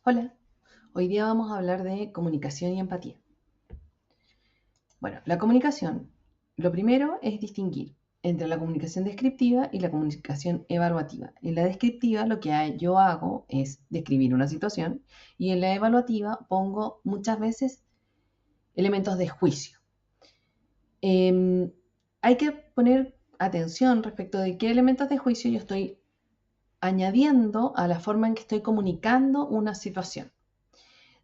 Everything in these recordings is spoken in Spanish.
Hola, hoy día vamos a hablar de comunicación y empatía. Bueno, la comunicación, lo primero es distinguir entre la comunicación descriptiva y la comunicación evaluativa. En la descriptiva lo que yo hago es describir una situación y en la evaluativa pongo muchas veces elementos de juicio. Hay que poner atención respecto de qué elementos de juicio yo estoy añadiendo a la forma en que estoy comunicando una situación.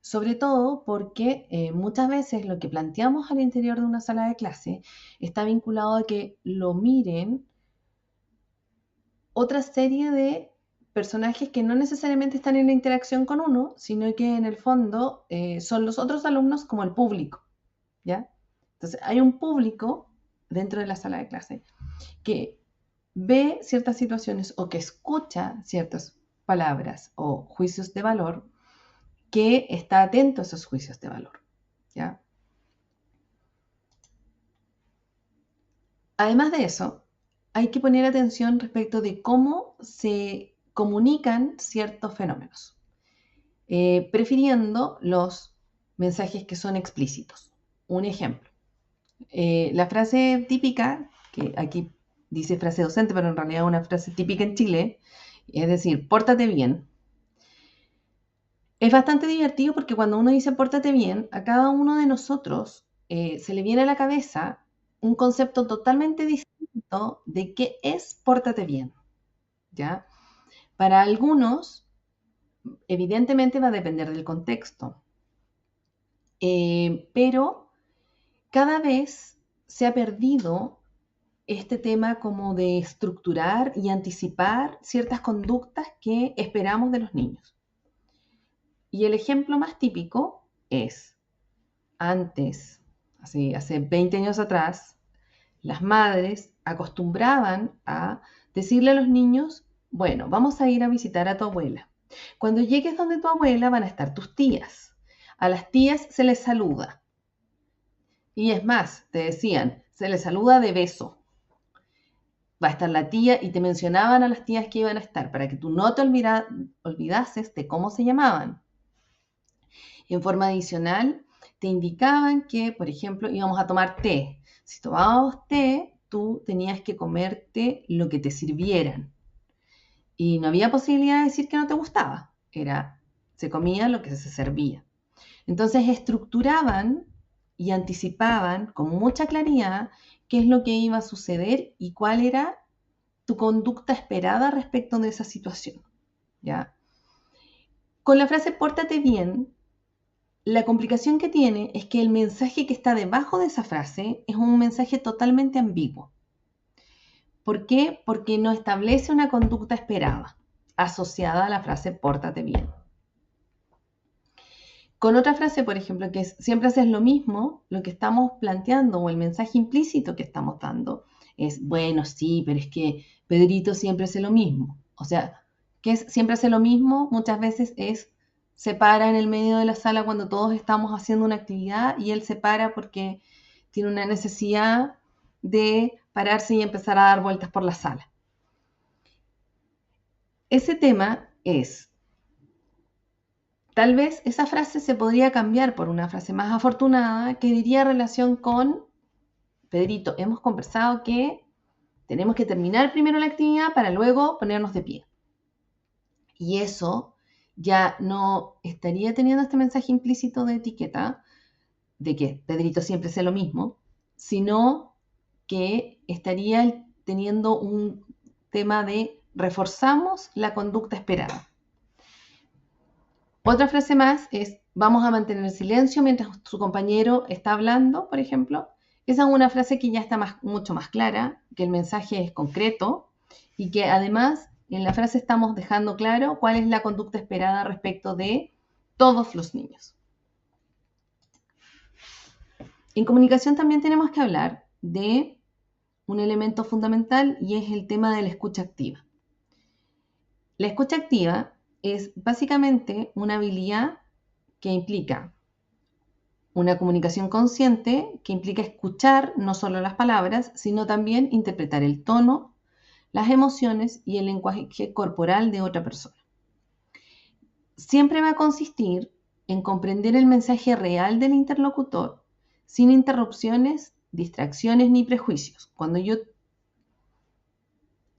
Sobre todo porque muchas veces lo que planteamos al interior de una sala de clase está vinculado a que lo miren otra serie de personajes que no necesariamente están en la interacción con uno, sino que en el fondo son los otros alumnos como el público, ¿ya? Entonces hay un público dentro de la sala de clase que ve ciertas situaciones o que escucha ciertas palabras o juicios de valor, que está atento a esos juicios de valor, ¿ya? Además de eso, hay que poner atención respecto de cómo se comunican ciertos fenómenos, prefiriendo los mensajes que son explícitos. Un ejemplo, la frase típica, que aquí dice frase docente, pero en realidad es una frase típica en Chile, es decir, pórtate bien. Es bastante divertido porque cuando uno dice pórtate bien, a cada uno de nosotros se le viene a la cabeza un concepto totalmente distinto de qué es pórtate bien, ¿ya? Para algunos, evidentemente va a depender del contexto, pero cada vez se ha perdido este tema como de estructurar y anticipar ciertas conductas que esperamos de los niños. Y el ejemplo más típico es, antes, hace 20 años atrás, las madres acostumbraban a decirle a los niños, bueno, vamos a ir a visitar a tu abuela. Cuando llegues donde tu abuela van a estar tus tías. A las tías se les saluda. Y es más, te decían, se les saluda de beso. Va a estar la tía y te mencionaban a las tías que iban a estar para que tú no te olvidases de cómo se llamaban. En forma adicional, te indicaban que, por ejemplo, íbamos a tomar té. Si tomábamos té, tú tenías que comerte lo que te sirvieran. Y no había posibilidad de decir que no te gustaba. Se comía lo que se servía. Entonces estructuraban y anticipaban con mucha claridad qué es lo que iba a suceder y cuál era tu conducta esperada respecto de esa situación, ¿ya? Con la frase pórtate bien, la complicación que tiene es que el mensaje que está debajo de esa frase es un mensaje totalmente ambiguo. ¿Por qué? Porque no establece una conducta esperada asociada a la frase pórtate bien. Con otra frase, por ejemplo, que es siempre haces lo mismo, lo que estamos planteando o el mensaje implícito que estamos dando es, bueno, sí, pero es que Pedrito siempre hace lo mismo. O sea, que es siempre hace lo mismo, muchas veces se para en el medio de la sala cuando todos estamos haciendo una actividad y él se para porque tiene una necesidad de pararse y empezar a dar vueltas por la sala. Ese tema es, tal vez esa frase se podría cambiar por una frase más afortunada que diría relación con, Pedrito, hemos conversado que tenemos que terminar primero la actividad para luego ponernos de pie. Y eso ya no estaría teniendo este mensaje implícito de etiqueta de que Pedrito siempre hace lo mismo, sino que estaría teniendo un tema de reforzamos la conducta esperada. Otra frase más es, vamos a mantener silencio mientras su compañero está hablando, por ejemplo. Esa es una frase que ya está mucho más clara, que el mensaje es concreto y que además en la frase estamos dejando claro cuál es la conducta esperada respecto de todos los niños. En comunicación también tenemos que hablar de un elemento fundamental y es el tema de la escucha activa. La escucha activa es básicamente una habilidad que implica una comunicación consciente, que implica escuchar no solo las palabras, sino también interpretar el tono, las emociones y el lenguaje corporal de otra persona. siempre va a consistir en comprender el mensaje real del interlocutor sin interrupciones, distracciones ni prejuicios. Cuando yo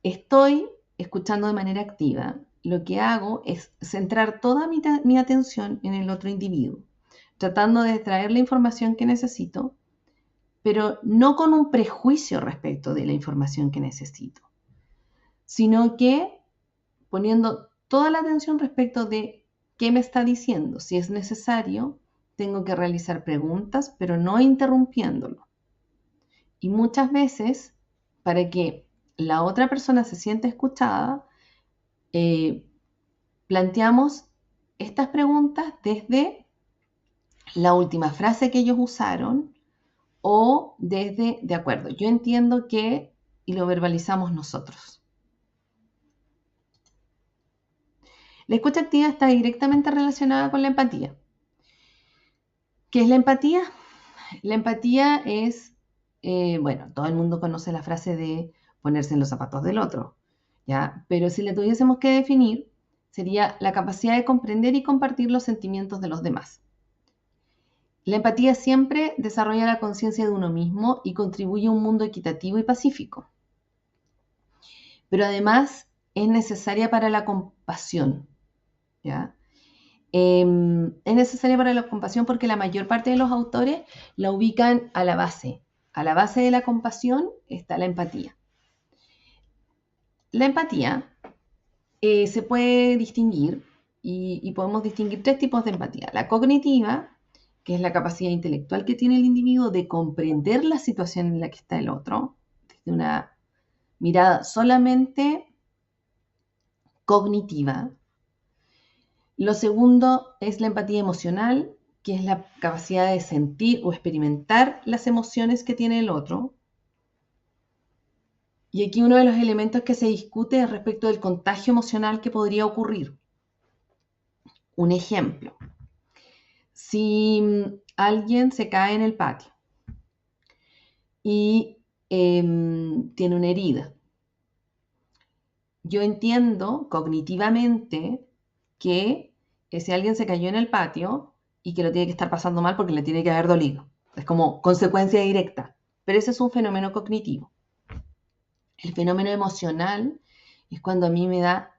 estoy escuchando de manera activa, lo que hago es centrar toda mi atención en el otro individuo, tratando de extraer la información que necesito, pero no con un prejuicio respecto de la información que necesito, sino que poniendo toda la atención respecto de qué me está diciendo. Si es necesario, tengo que realizar preguntas, pero no interrumpiéndolo. Y muchas veces, para que la otra persona se sienta escuchada, planteamos estas preguntas desde la última frase que ellos usaron o desde, de acuerdo, yo entiendo que, y lo verbalizamos nosotros. La escucha activa está directamente relacionada con la empatía. ¿Qué es la empatía? La empatía es, bueno, todo el mundo conoce la frase de ponerse en los zapatos del otro, ¿ya? Pero si la tuviésemos que definir, sería la capacidad de comprender y compartir los sentimientos de los demás. La empatía siempre desarrolla la conciencia de uno mismo y contribuye a un mundo equitativo y pacífico. Pero además es necesaria para la compasión, ¿ya? Es necesaria para la compasión porque la mayor parte de los autores la ubican a la base. A la base de la compasión está la empatía. La empatía se puede distinguir y podemos distinguir tres tipos de empatía. La cognitiva, que es la capacidad intelectual que tiene el individuo de comprender la situación en la que está el otro, desde una mirada solamente cognitiva. Lo segundo es la empatía emocional, que es la capacidad de sentir o experimentar las emociones que tiene el otro. Y aquí uno de los elementos que se discute es respecto del contagio emocional que podría ocurrir. Un ejemplo, si alguien se cae en el patio y tiene una herida, yo entiendo cognitivamente que ese alguien se cayó en el patio y que lo tiene que estar pasando mal porque le tiene que haber dolido. Es como consecuencia directa, pero ese es un fenómeno cognitivo. El fenómeno emocional es cuando a mí me da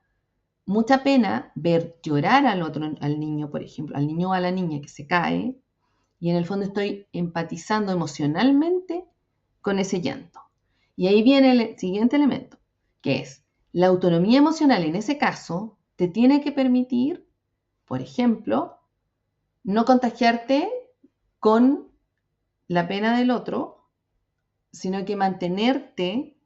mucha pena ver llorar al otro, al niño, por ejemplo, al niño o a la niña que se cae, y en el fondo estoy empatizando emocionalmente con ese llanto. Y ahí viene el siguiente elemento, que es la autonomía emocional en ese caso te tiene que permitir, por ejemplo, no contagiarte con la pena del otro, sino que mantenerte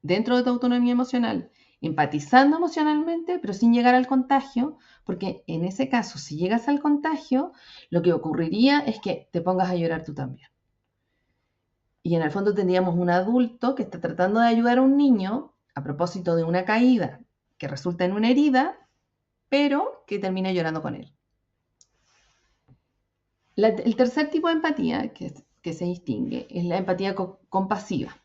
dentro de tu autonomía emocional, empatizando emocionalmente, pero sin llegar al contagio, porque en ese caso, si llegas al contagio, lo que ocurriría es que te pongas a llorar tú también. Y en el fondo tendríamos un adulto que está tratando de ayudar a un niño a propósito de una caída que resulta en una herida, pero que termina llorando con él. El tercer tipo de empatía que se distingue es la empatía compasiva.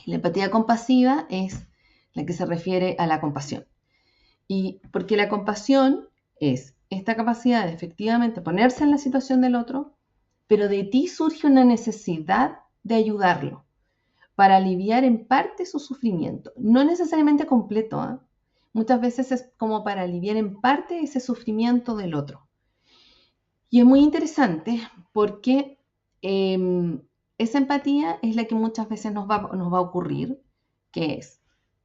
La empatía compasiva es la que se refiere a la compasión. Y porque la compasión es esta capacidad de efectivamente ponerse en la situación del otro, pero de ti surge una necesidad de ayudarlo para aliviar en parte su sufrimiento. No necesariamente completo, ¿eh? Muchas veces es como para aliviar en parte ese sufrimiento del otro. Y es muy interesante porque esa empatía es la que muchas veces nos va a ocurrir, que es,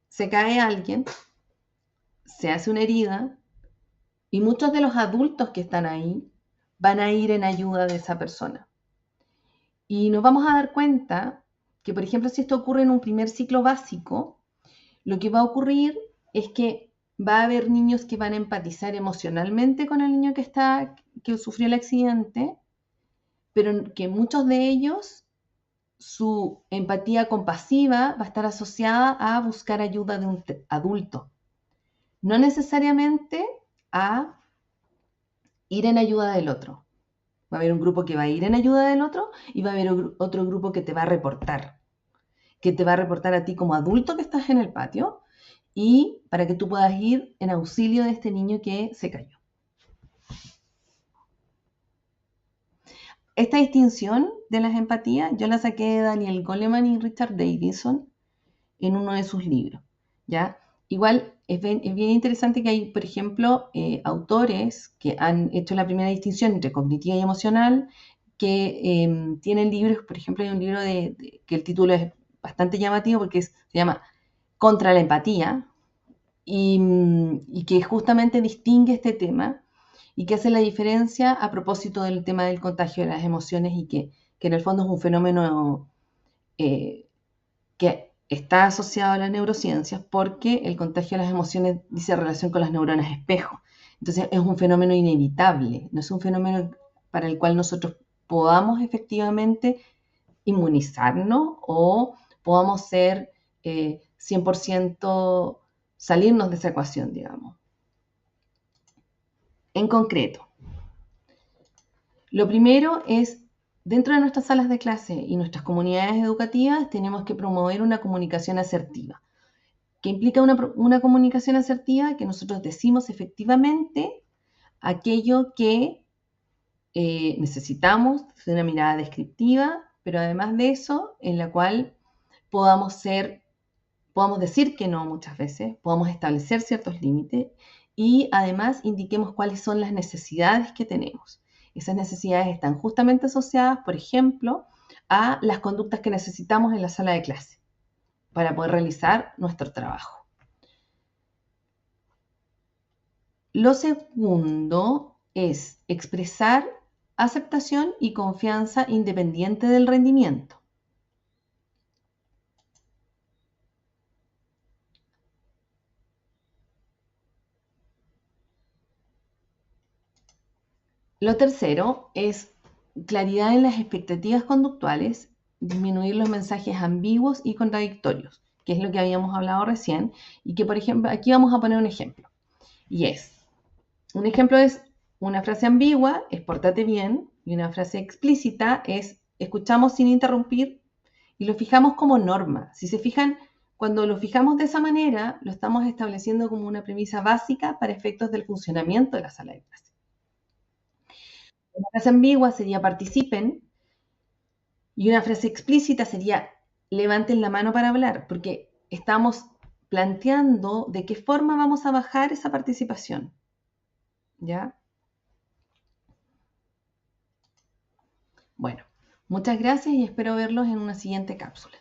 se cae alguien, se hace una herida y muchos de los adultos que están ahí van a ir en ayuda de esa persona. Y nos vamos a dar cuenta que, por ejemplo, si esto ocurre en un primer ciclo básico, lo que va a ocurrir es que va a haber niños que van a empatizar emocionalmente con el niño que sufrió el accidente, pero que muchos de ellos, su empatía compasiva va a estar asociada a buscar ayuda de un adulto, no necesariamente a ir en ayuda del otro. Va a haber un grupo que va a ir en ayuda del otro y va a haber otro grupo que te va a reportar a ti como adulto que estás en el patio y para que tú puedas ir en auxilio de este niño que se cayó. Esta distinción de las empatías yo la saqué de Daniel Goleman y Richard Davidson en uno de sus libros, ¿ya? Igual es bien interesante que hay, por ejemplo, autores que han hecho la primera distinción entre cognitiva y emocional, que tienen libros, por ejemplo, hay un libro que el título es bastante llamativo porque se llama Contra la empatía, y que justamente distingue este tema y que hace la diferencia a propósito del tema del contagio de las emociones y que en el fondo es un fenómeno que está asociado a las neurociencias porque el contagio de las emociones dice relación con las neuronas espejo. Entonces es un fenómeno inevitable, no es un fenómeno para el cual nosotros podamos efectivamente inmunizarnos o podamos ser 100% salirnos de esa ecuación, digamos. En concreto, lo primero es, dentro de nuestras salas de clase y nuestras comunidades educativas, tenemos que promover una comunicación asertiva. ¿Qué implica una comunicación asertiva? Que nosotros decimos efectivamente aquello que necesitamos, de una mirada descriptiva, pero además de eso, en la cual podamos decir que no muchas veces, podamos establecer ciertos límites y además indiquemos cuáles son las necesidades que tenemos. Esas necesidades están justamente asociadas, por ejemplo, a las conductas que necesitamos en la sala de clase para poder realizar nuestro trabajo. Lo segundo es expresar aceptación y confianza independiente del rendimiento. Lo tercero es claridad en las expectativas conductuales, disminuir los mensajes ambiguos y contradictorios, que es lo que habíamos hablado recién, y que, por ejemplo, aquí vamos a poner un ejemplo. Y un ejemplo es una frase ambigua, es pórtate bien, y una frase explícita es escuchamos sin interrumpir, y lo fijamos como norma. Si se fijan, cuando lo fijamos de esa manera, lo estamos estableciendo como una premisa básica para efectos del funcionamiento de la sala de clase. Una frase ambigua sería participen y una frase explícita sería levanten la mano para hablar, porque estamos planteando de qué forma vamos a bajar esa participación. ¿Ya? Bueno, muchas gracias y espero verlos en una siguiente cápsula.